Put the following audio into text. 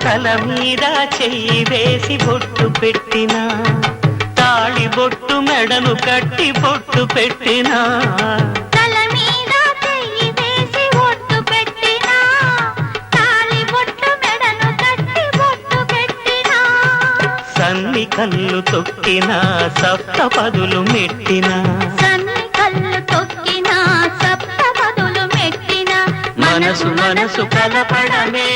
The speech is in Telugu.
తల మీద చెయ్యి వేసి బొట్టు పెట్టినా, తాళి బొట్టు మెడను కట్టి బొట్టు పెట్టినా, తల మీద చెయ్యి వేసి బొట్టు పెట్టినా, తాళి బొట్టు మెడను కట్టి బొట్టు పెట్టినా, సన్ని కళ్ళు తొక్కినా సప్తపదులు మెట్టినా, సన్ని కళ్ళు తొక్కినా సప్తపదులు మెట్టినా, మనసు మనసు కలపడమే